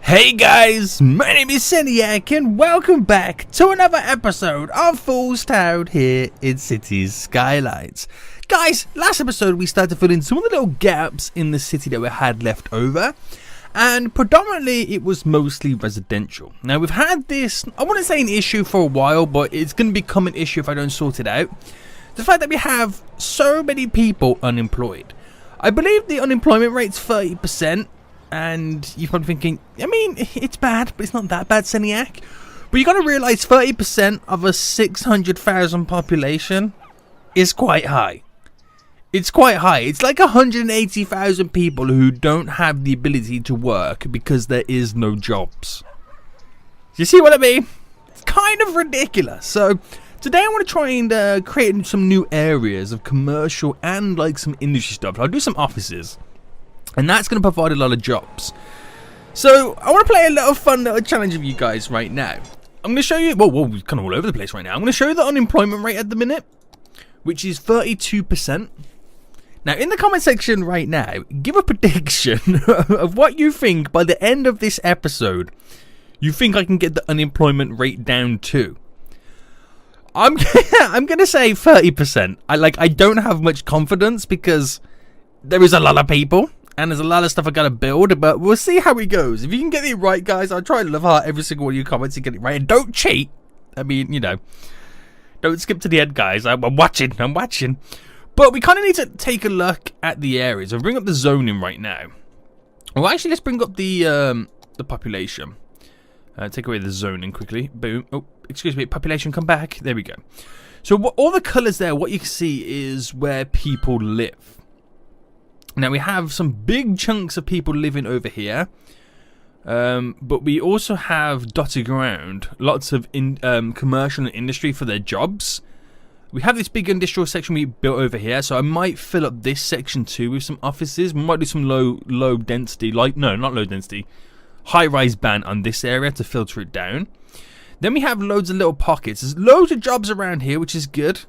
Hey guys, my name is Seniac and welcome back to another episode of Fool's Town here in Cities Skylines. Guys, last episode we started to fill in some of the little gaps in the city that we had left over, and predominantly it was mostly residential. Now we've had this, I wouldn't say an issue for a while, but it's going to become an issue if I don't sort it out. The fact that we have so many people unemployed. I believe the unemployment rate's 30%. And you're probably thinking, I mean, it's bad, but it's not that bad, Seniac. But you got to realise 30% of a 600,000 population is quite high. It's quite high. It's like 180,000 people who don't have the ability to work because there is no jobs. You see what I mean? It's kind of ridiculous. So today I want to try and create some new areas of commercial and like some industry stuff. I'll do some offices. And that's going to provide a lot of jobs. So I want to play a little fun little challenge with you guys right now. I'm going to show you, well, we're kind of all over the place right now. I'm going to show you the unemployment rate at the minute, which is 32%. Now in the comment section right now, give a prediction of what you think by the end of this episode, you think I can get the unemployment rate down to. I'm going to say 30%. I don't have much confidence because there is a lot of people. And there's a lot of stuff I gotta build, but we'll see how it goes. If you can get it right, guys, I'll try to love heart every single one of your comments and get it right. And don't cheat. I mean, you know, don't skip to the end, guys. I'm watching. But we kind of need to take a look at the areas. I'll bring up the zoning right now. Well, actually, let's bring up the population. Take away the zoning quickly. Boom. Oh, excuse me. Population, come back. There we go. So all the colours there, what you can see is where people live. Now we have some big chunks of people living over here, but we also have dotted around lots of commercial and industry for their jobs. We have this big industrial section we built over here, so I might fill up this section too with some offices. We might do some low density, high-rise ban on this area to filter it down. Then we have loads of little pockets. There's loads of jobs around here, which is good.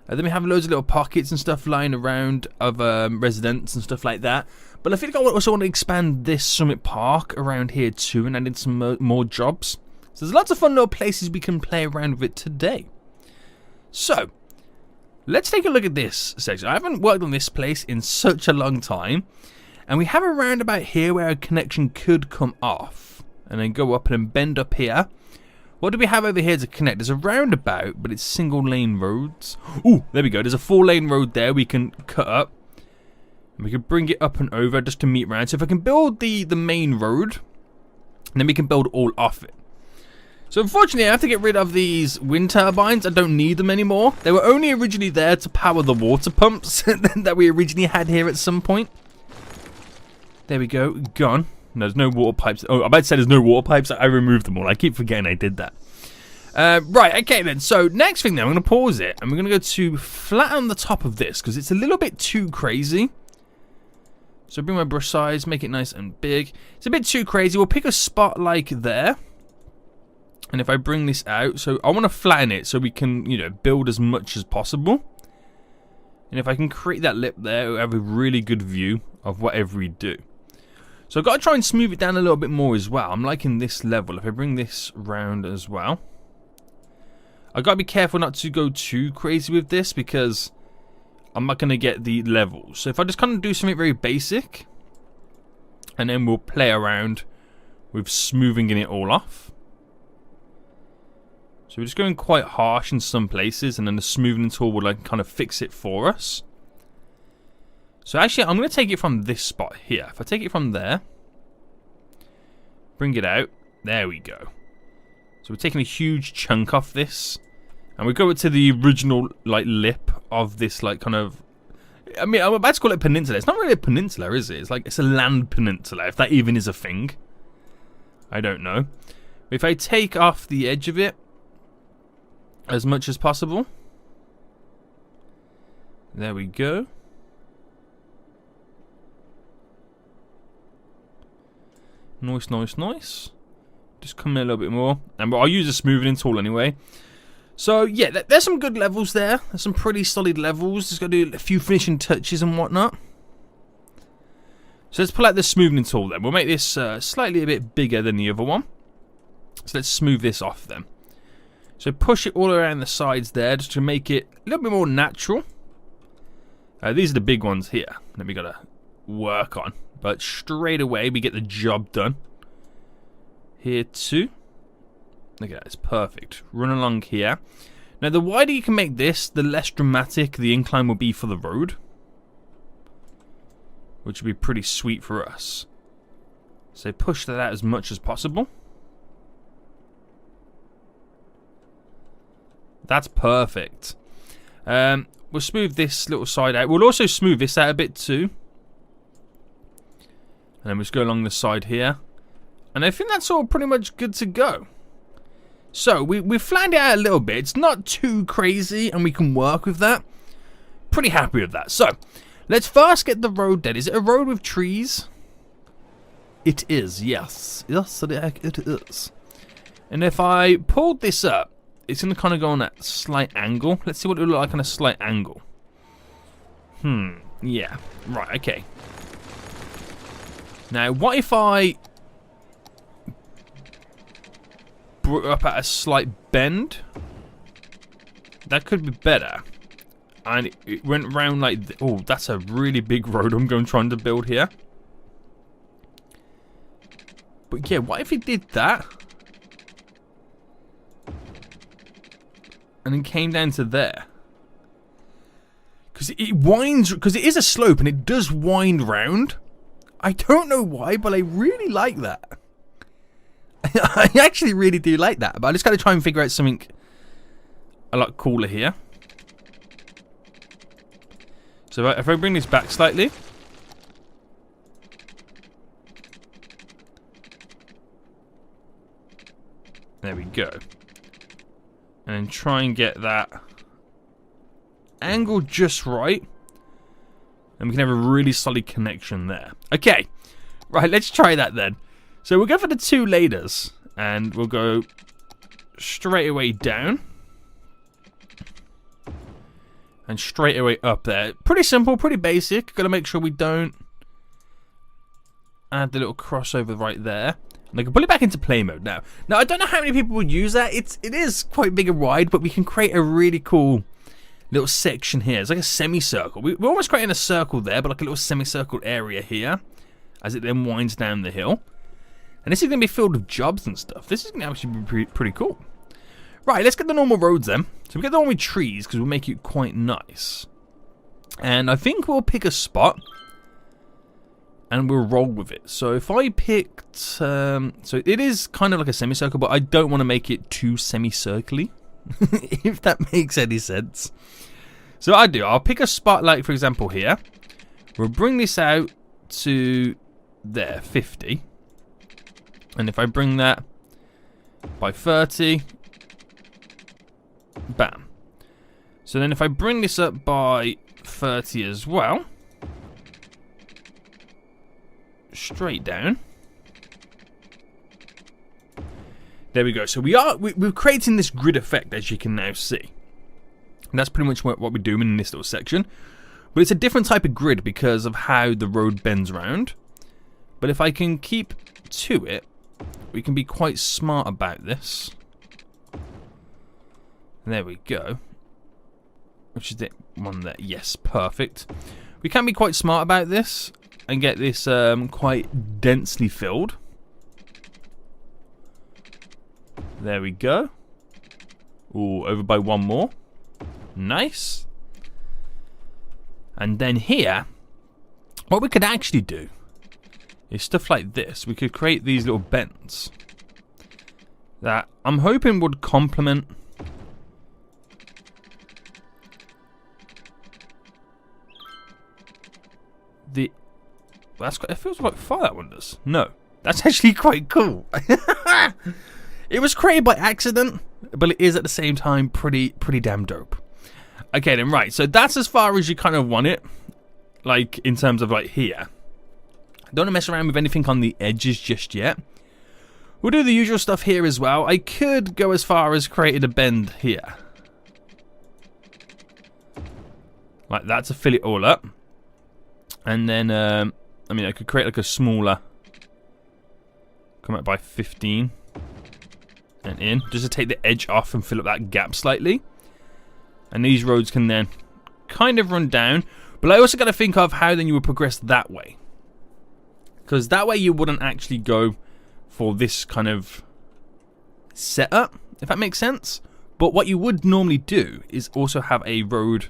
Then we have loads of little pockets and stuff lying around of residents and stuff like that. But I think I also want to expand this Summit Park around here too and add in some more jobs. So there's lots of fun little places we can play around with it today. So, let's take a look at this section. I haven't worked on this place in such a long time. And we have a roundabout here where a connection could come off. And then go up and then bend up here. What do we have over here to connect? There's a roundabout, but it's single lane roads. Ooh, there we go. There's a 4-lane road there we can cut up. And we can bring it up and over just to meet round. So if I can build the main road, then we can build all off it. So unfortunately, I have to get rid of these wind turbines. I don't need them anymore. They were only originally there to power the water pumps that we originally had here at some point. There we go. Gone. There's no water pipes. Oh, I about to say there's no water pipes. I removed them all. I keep forgetting I did that. Right, okay then. So next thing then, I'm going to pause it. And we're going to go to flatten the top of this because it's a little bit too crazy. So bring my brush size, make it nice and big. It's a bit too crazy. We'll pick a spot like there. And if I bring this out, so I want to flatten it so we can, you know, build as much as possible. And if I can create that lip there, we'll have a really good view of whatever we do. So I've got to try and smooth it down a little bit more as well. I'm liking this level. If I bring this round as well. I've got to be careful not to go too crazy with this because I'm not going to get the levels. So if I just kind of do something very basic. And then we'll play around with smoothing it all off. So we're just going quite harsh in some places. And then the smoothing tool will like kind of fix it for us. So actually, I'm going to take it from this spot here. If I take it from there, bring it out, there we go. So we're taking a huge chunk off this, and we go to the original like lip of this like kind of. I mean, I'm about to call it a peninsula. It's not really a peninsula, is it? It's like it's a land peninsula, if that even is a thing. I don't know. If I take off the edge of it as much as possible, there we go. Nice. Just come in a little bit more. And I'll use a smoothing tool anyway. So, yeah, there's some good levels there. There's some pretty solid levels. Just got to do a few finishing touches and whatnot. So let's pull out the smoothing tool then. We'll make this slightly a bit bigger than the other one. So let's smooth this off then. So push it all around the sides there just to make it a little bit more natural. These are the big ones here that we gotta work on. But straight away we get the job done. Here too. Look at that, it's perfect. Run along here. Now the wider you can make this, the less dramatic the incline will be for the road. Which would be pretty sweet for us. So push that out as much as possible. That's perfect. We'll smooth this little side out. We'll also smooth this out a bit too. And then we'll just go along the side here. And I think that's all pretty much good to go. So we've flattened it out a little bit. It's not too crazy and we can work with that. Pretty happy with that. So let's first get the road dead. Is it a road with trees? It is, yes. Yes, it is. And if I pulled this up, it's going to kind of go on that slight angle. Let's see what it would look like on a slight angle. Yeah. Right, okay. Now, what if I brought it up at a slight bend? That could be better. And it went round like... Oh, that's a really big road I'm trying to build here. But yeah, what if it did that? And then came down to there. Because it winds... Because it is a slope and it does wind round. I don't know why, but I really like that. I actually really do like that. But I just got to try and figure out something a lot cooler here. So if I bring this back slightly. There we go. And then try and get that angle just right. And we can have a really solid connection there. Okay. Right, let's try that then. So we'll go for the two laders. And we'll go straight away down. And straight away up there. Pretty simple, pretty basic. Got to make sure we don't add the little crossover right there. And I can pull it back into play mode now. Now, I don't know how many people would use that. It is quite big and wide, but we can create a really cool little section here. It's like a semicircle. We're almost creating a circle there, but like a little semicircle area here as it then winds down the hill. And this is going to be filled with jobs and stuff. This is going to actually be pretty cool. Right, let's get the normal roads then. So we get the one with trees because we'll make it quite nice. And I think we'll pick a spot and we'll roll with it. So if I picked... so it is kind of like a semicircle, but I don't want to make it too semicircle-y. If that makes any sense. So what I'll pick a spot like, for example, here. We'll bring this out to there, 50. And if I bring that by 30... Bam. So then if I bring this up by 30 as well, straight down. There we go. So we're creating this grid effect, as you can now see. And that's pretty much what we're doing in this little section. But it's a different type of grid because of how the road bends around. But if I can keep to it, we can be quite smart about this. There we go. Which is the one there. Yes, perfect. We can be quite smart about this and get this quite densely filled. There we go. Ooh, over by one more. Nice. And then here, what we could actually do is stuff like this. We could create these little bends that I'm hoping would complement the... it feels quite far, that one does. No, that's actually quite cool. It was created by accident, but it is at the same time pretty damn dope. Okay then, right, so that's as far as you kind of want it, like in terms of like here. Don't want to mess around with anything on the edges just yet. We'll do the usual stuff here as well. I could go as far as creating a bend here, like that, to fill it all up. And then I mean, I could create like a smaller, come out by 15 and in, just to take the edge off and fill up that gap slightly. And these roads can then kind of run down. But I also got to think of how then you would progress that way. Because that way you wouldn't actually go for this kind of setup, if that makes sense. But what you would normally do is also have a road,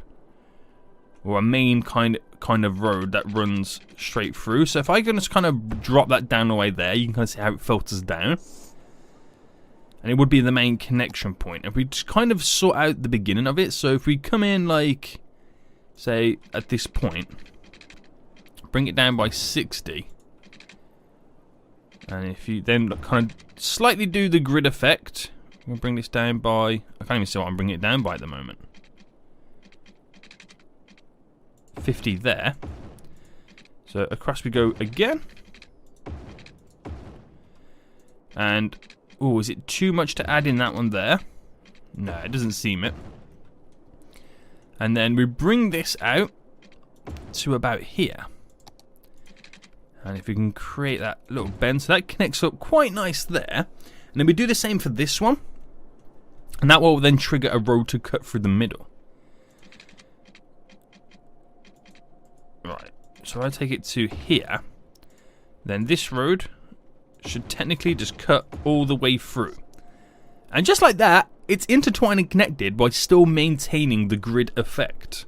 or a main kind of road that runs straight through. So if I can just kind of drop that down the way there, you can kind of see how it filters down. And it would be the main connection point. If we just kind of sort out the beginning of it, so if we come in like, say, at this point, bring it down by 60. And if you then kind of slightly do the grid effect, we'll bring this down by, I can't even see what I'm bringing it down by at the moment. 50 there. So across we go again. And, oh, is it too much to add in that one there? No, it doesn't seem it. And then we bring this out to about here. And if we can create that little bend, so that connects up quite nice there. And then we do the same for this one. And that will then trigger a road to cut through the middle. Right, so I take it to here. Then this road should technically just cut all the way through. And just like that, it's intertwined and connected while still maintaining the grid effect.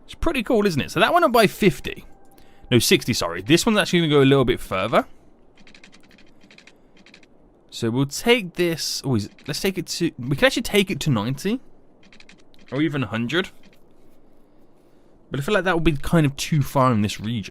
It's pretty cool, isn't it? So that went up by 50. No, 60, sorry. This one's actually going to go a little bit further. So we'll take this... Oh, let's take it to... We can actually take it to 90. Or even 100. But I feel like that would be kind of too far in this region.